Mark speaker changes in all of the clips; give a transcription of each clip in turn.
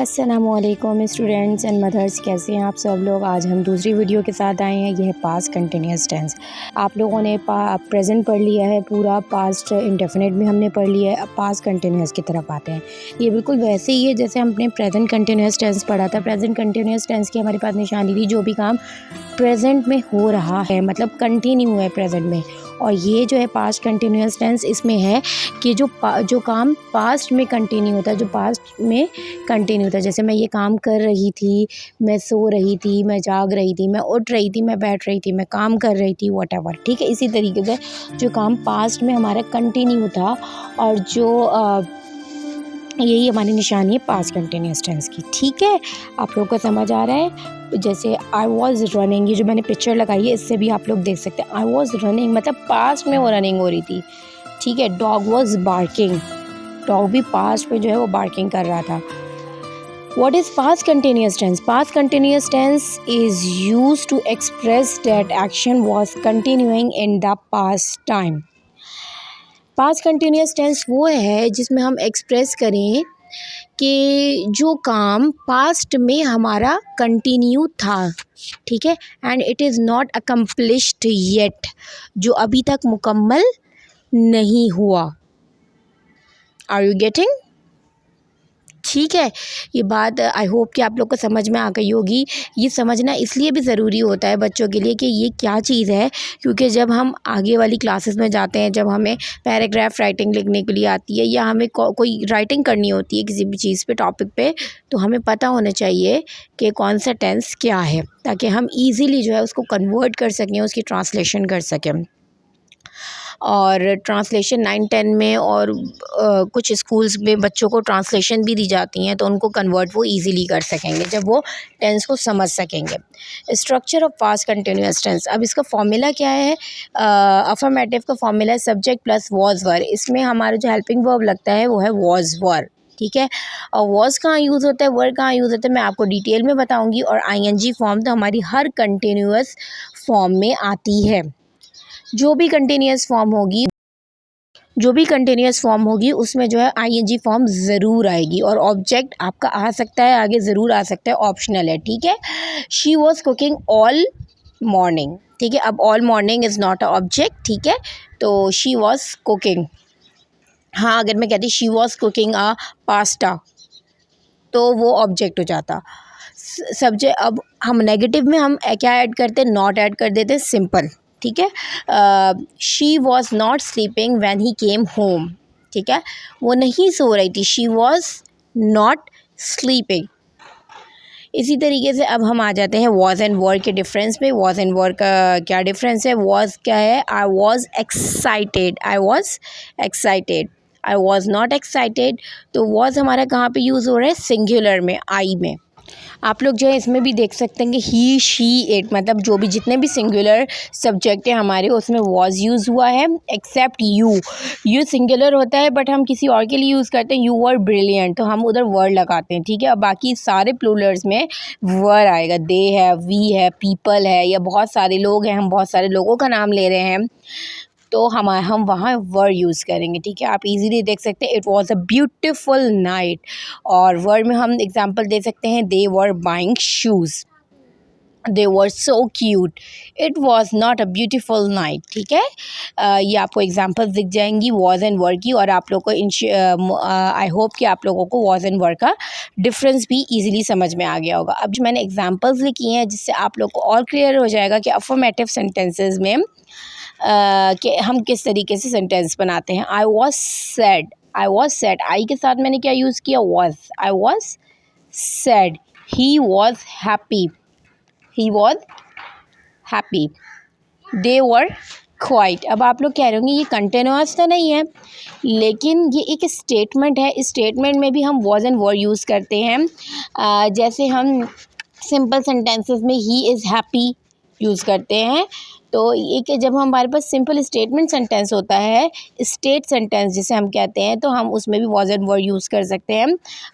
Speaker 1: अस्सलामुअलैकुम students and mother's, कैसे हैं आप सब लोग। आज हम दूसरी वीडियो के साथ आए हैं। यह है पास्ट कंटिन्यूस टेंस। आप लोगों ने प्रेजेंट पढ़ लिया है, पूरा पास्ट इंडेफिनिट भी हमने पढ़ लिया है। अब पास्ट कंटिन्यूस की तरफ आते हैं। ये बिल्कुल वैसे ही है जैसे हमने प्रेजेंट कंटिन्यूस टेंस पढ़ा था। प्रेजेंट कंटिन्यूस टेंस की हमारे पास निशानी थी जो भी काम प्रेजेंट में हो रहा है, मतलब कंटिन्यू है प्रेजेंट में। और ये जो है पास्ट कंटिन्यूस टेंस, इसमें है कि जो काम पास्ट में कंटिन्यू होता है, जो पास्ट में कंटिन्यू होता है। जैसे मैं ये काम कर रही थी, मैं सो रही थी, मैं जाग रही थी, मैं उठ रही थी, मैं बैठ रही थी, मैं काम कर रही थी, व्हाटएवर। ठीक है, इसी तरीके से जो काम पास्ट में हमारा कंटिन्यू था और जो यही हमारी निशानी है पास्ट कंटिन्यूस टेंस की। ठीक है, आप लोगों को समझ आ रहा है। जैसे आई वॉज रनिंग, ये जो मैंने पिक्चर लगाई है इससे भी आप लोग देख सकते हैं। आई वॉज रनिंग मतलब पास्ट में वो रनिंग हो रही थी। ठीक है, डॉग वॉज बार्किंग, डॉग भी पास्ट में जो है वो बार्किंग कर रहा था। What is past continuous tense? Past continuous tense is used to express that action was continuing in the past time. Past continuous tense वो है जिसमें हम एक्सप्रेस करें कि जो काम पास्ट में हमारा कंटिन्यू था, ठीक है, and it is not accomplished yet, जो अभी तक मुकम्मल नहीं हुआ। Are you getting? ठीक है, ये बात आई होप कि आप लोग को समझ में आ गई होगी। ये समझना इसलिए भी ज़रूरी होता है बच्चों के लिए कि ये क्या चीज़ है, क्योंकि जब हम आगे वाली क्लासेस में जाते हैं, जब हमें पैराग्राफ राइटिंग लिखने के लिए आती है या हमें कोई राइटिंग करनी होती है किसी भी चीज़ पे, टॉपिक पे, तो हमें पता होना चाहिए कि कौन सा टेंस क्या है, ताकि हम ईज़िली जो है उसको कन्वर्ट कर सकें, उसकी ट्रांसलेशन कर सकें। और ट्रांसलेशन 9-10 में और कुछ स्कूल्स में बच्चों को ट्रांसलेशन भी दी जाती हैं, तो उनको कन्वर्ट वो इजीली कर सकेंगे जब वो टेंस को समझ सकेंगे। Structure of past continuous tense, अब इसका फॉर्मूला क्या है? अफर्मेटिव का फॉर्मूला है सब्जेक्ट प्लस वॉज वर। इसमें हमारा जो हेल्पिंग वर्ब लगता है वो है वॉज वर। ठीक है, और वॉज कहाँ यूज़ होता है, वर कहाँ यूज़ होता है, मैं आपको डिटेल में बताऊँगी। और ING फॉर्म तो हमारी हर कंटिन्यूअस फॉर्म में आती है। जो भी कंटिन्यूअस फॉर्म होगी उसमें जो है ING फॉर्म ज़रूर आएगी, और ऑब्जेक्ट आपका आ सकता है आगे, ज़रूर आ सकता है, ऑप्शनल है। ठीक है, she was cooking all morning. ठीक है, अब all morning is not a object. ठीक है, तो शी वॉज कुकिंग। हाँ, अगर मैं कहती she was cooking a pasta तो वो ऑब्जेक्ट हो जाता। सब्जेक्ट, अब हम नेगेटिव में हम क्या ऐड करते हैं, नॉट ऐड कर देते हैं, सिंपल। ठीक है, she was not sleeping when he came home. ठीक है, वो नहीं सो रही थी, शी वॉज नॉट स्लीपिंग। इसी तरीके से अब हम आ जाते हैं वॉज एंड वर के डिफरेंस पे। वॉज एंड वर का क्या डिफरेंस है? वॉज क्या है? I was excited, I was excited, I was not excited. तो वॉज हमारा कहाँ पे यूज़ हो रहा है? सिंगुलर में, आई में। आप लोग जो है इसमें भी देख सकते हैं कि ही, शी, इट, मतलब जो भी जितने भी सिंगुलर सब्जेक्ट हैं हमारे उसमें वॉज यूज़ हुआ है, एक्सेप्ट यू। यू सिंगुलर होता है बट हम किसी और के लिए यूज़ करते हैं, यू वर ब्रिलियंट, तो हम उधर वर्ड लगाते हैं। ठीक है, और बाकी सारे प्लूरल्स में वर आएगा। दे है, वी है, पीपल है, या बहुत सारे लोग हैं, हम बहुत सारे लोगों का नाम ले रहे हैं, तो हम वहाँ वर यूज़ करेंगे। ठीक है, आप इजीली देख सकते हैं it was a beautiful night. और वर्ड में हम एग्जांपल दे सकते हैं, they were buying shoes, they were so cute, it was not a beautiful night. ठीक है, ये आपको एग्जांपल्स दिख जाएंगी वॉज एंड वर की, और आप लोग को आई होप कि आप लोगों को वॉज एंड वर का डिफरेंस भी इजीली समझ में आ गया होगा। अब जो मैंने एग्जांपल्स लिखी हैं जिससे आप लोग को और क्लियर हो जाएगा कि अफर्मेटिव सेंटेंसेस में कि हम किस तरीके से सेंटेंस बनाते हैं। I was sad, I was sad, I के साथ मैंने क्या यूज़ किया? Was. I was sad. He was happy, he was happy. They were quiet. अब आप लोग कह रहे होंगे ये कंटिन्यूअस तो नहीं है, लेकिन ये एक स्टेटमेंट है। इस स्टेटमेंट में भी हम वॉज एंड वर यूज़ करते हैं। जैसे हम सिंपल सेंटेंसेस में ही इज़ हैप्पी यूज़ करते हैं। तो एक जब हमारे पास सिंपल स्टेटमेंट सेंटेंस होता है, स्टेट सेंटेंस जिसे हम कहते हैं, तो हम उसमें भी वॉज एंड वर यूज़ कर सकते हैं।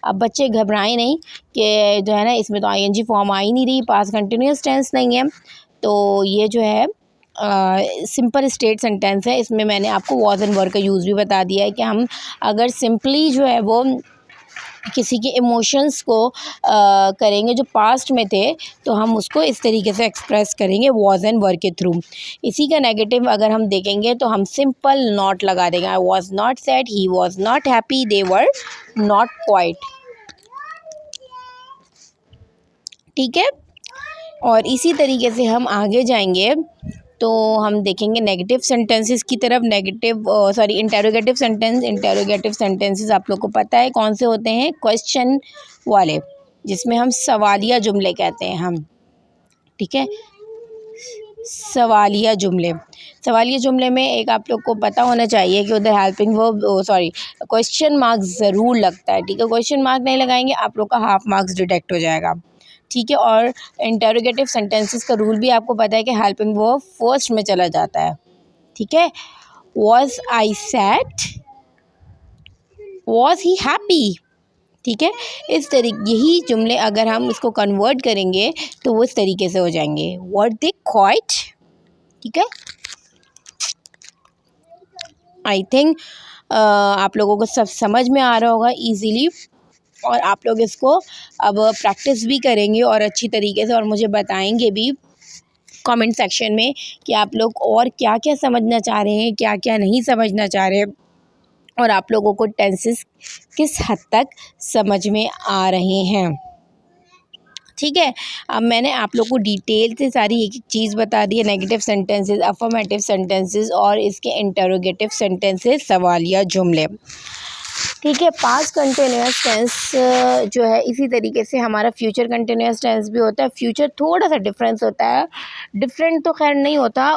Speaker 1: अब बच्चे घबराएं नहीं कि जो है ना इसमें तो ING फॉर्म आ ही नहीं रही, पास्ट कंटिन्यूअस टेंस नहीं है। तो ये जो है सिंपल स्टेट सेंटेंस है, इसमें मैंने आपको वॉज एंड वर का यूज़ भी बता दिया है कि हम अगर सिंपली जो है वो किसी के इमोशंस को करेंगे जो पास्ट में थे, तो हम उसको इस तरीके से एक्सप्रेस करेंगे वॉज एंड वर के थ्रू। इसी का नेगेटिव अगर हम देखेंगे तो हम सिंपल नॉट लगा देंगे। I was not sad, he was not happy, they were not quite. ठीक है, और इसी तरीके से हम आगे जाएंगे तो हम देखेंगे नेगेटिव सेंटेंसेस की तरफ। Interrogative sentence. इंटेरोगेटिव सेंटेंसेस आप लोग को पता है कौन से होते हैं, क्वेश्चन वाले, जिसमें हम सवालिया जुमले कहते हैं हम। ठीक है, सवालिया जुमले। सवालिया जुमले में एक आप लोग को पता होना चाहिए कि उधर हेल्पिंग वर्ब क्वेश्चन मार्क ज़रूर लगता है। ठीक है, क्वेश्चन मार्क नहीं लगाएंगे आप लोग का हाफ मार्क्स डिडक्ट हो जाएगा। ठीक है, और इंटेरोगेटिव सेंटेंसेस का रूल भी आपको पता है कि हेल्पिंग वर्ब फर्स्ट में चला जाता है। ठीक है, was I sad, was he happy. ठीक है, इस तरीके यही जुमले अगर हम इसको कन्वर्ट करेंगे तो वो इस तरीके से हो जाएंगे, वर दे क्वाइट। ठीक है, आई थिंक आप लोगों को सब समझ में आ रहा होगा इजीली, और आप लोग इसको अब प्रैक्टिस भी करेंगे और अच्छी तरीके से, और मुझे बताएंगे भी कमेंट सेक्शन में कि आप लोग और क्या क्या समझना चाह रहे हैं, क्या क्या नहीं समझना चाह रहे, और आप लोगों को टेंसेस किस हद तक समझ में आ रहे हैं। ठीक है, अब मैंने आप लोग को डिटेल से सारी एक एक चीज़ बता दी है, नेगेटिव सेंटेंसेस, अफर्मेटिव सेंटेंसेस और इसके इंटरोगेटिव सेंटेंसेस, सवालिया जुमले। ठीक है, पास्ट कंटिन्यूअस टेंस जो है इसी तरीके से हमारा फ्यूचर कंटिन्यूअस टेंस भी होता है। फ्यूचर थोड़ा सा डिफरेंस होता है, डिफरेंट तो खैर नहीं होता,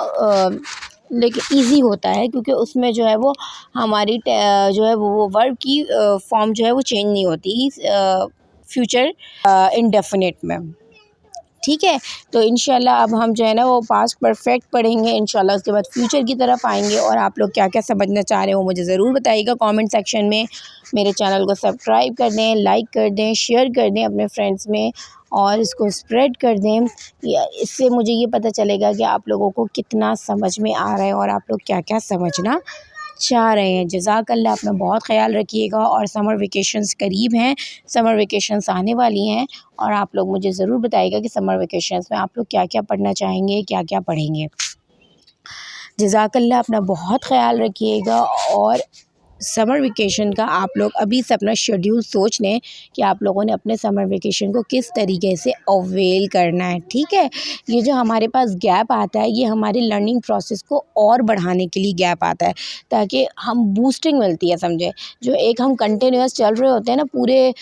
Speaker 1: लेकिन इजी होता है, क्योंकि उसमें जो है वो हमारी जो है वो वर्ब की फॉर्म जो है वो चेंज नहीं होती फ्यूचर इंडेफिनिट में। ठीक है, तो इंशाल्लाह अब हम जो है ना वो पास्ट परफेक्ट पढ़ेंगे इंशाल्लाह, उसके बाद फ्यूचर की तरफ आएंगे। और आप लोग क्या क्या समझना चाह रहे हो मुझे ज़रूर बताइएगा कमेंट सेक्शन में। मेरे चैनल को सब्सक्राइब कर दें, लाइक कर दें, शेयर कर दें अपने फ्रेंड्स में, और इसको स्प्रेड कर दें। इससे मुझे ये पता चलेगा कि आप लोगों को कितना समझ में आ रहा है और आप लोग क्या क्या समझना चाह रहे हैं। जज़ाकल्लाह, अपना बहुत ख्याल रखिएगा। और समर वेकेशंस करीब हैं, समर वेकेशंस आने वाली हैं, और आप लोग मुझे ज़रूर बताइएगा कि समर वेकेशंस में आप लोग क्या क्या पढ़ना चाहेंगे, क्या क्या पढ़ेंगे। जज़ाकल्लाह, अपना बहुत ख्याल रखिएगा। और समर वेकेशन का आप लोग अभी से अपना शेड्यूल सोच लें कि आप लोगों ने अपने समर वेकेशन को किस तरीके से अवेल करना है। ठीक है, ये जो हमारे पास गैप आता है ये हमारी लर्निंग प्रोसेस को और बढ़ाने के लिए गैप आता है, ताकि हम बूस्टिंग मिलती है, समझे। जो एक हम कंटिन्यूअस चल रहे होते हैं ना पूरे